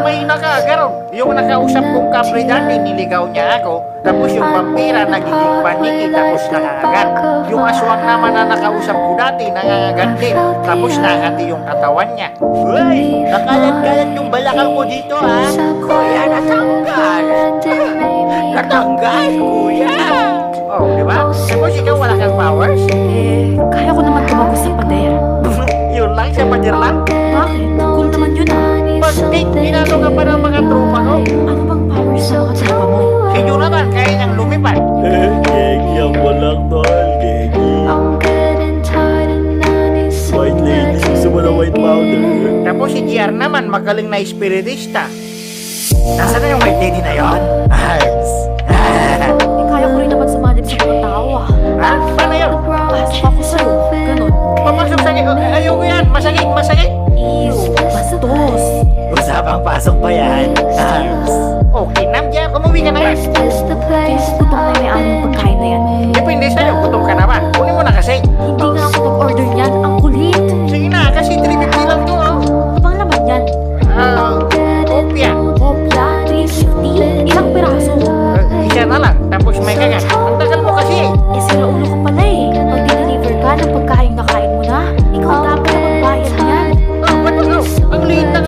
May nakagaron. Yung nakausap kong kapre dati, niligaw niya ako. Tapos yung vampira nagiging paniki, tapos nangangagat. Yung aswang naman na nakausap ko dati, nangangagat din. Tapos nakati yung katawan niya. Uy, nakalat-kalat yung balakang mo dito, ha? Kuya, natanggal. Natanggal, kuya. Oh, di ba? Tapos ikaw wala kang powers? Kaya ko naman tumagos sa pader. Yun lang, sa pader lang. Bakit? Cool naman yun Bakit? Hinalo ka pa ng mga tropa ko. Ano bang powers sa mga tropa mo? Si Jonathan, kaya niyang lumipad. Gegi ang walang tol, Gegi. White lady, gusto mo na white powder? Tapos si GR naman, magaling na espiritista. Nasaan na yung white lady na yon? Ayos. Kaya ko rin naman sumalip sa mga tao Ha? Paano yun? Pasok ako sa'yo. Ganon. Papasok sa ayoko yan. Masakit, masakit. Bastos. Usapang pasok pa yan. Ayos. Okay, Namja, umuwi ka na ba? Gutom na yung may-ari ng pagkain na yan. Depende sa'yo, gutom ka na ba? Kunin mo na kasi. Hindi nga ako nag-order niyan. Ang kulit. Sige na, kasi 350 lang to, oh. Ano bang laman yan? Opya. Opla, 350. Ilang piraso. Isa na lang, tapos may kagat. Ang tagal mo kasi eh. Sila ulo ko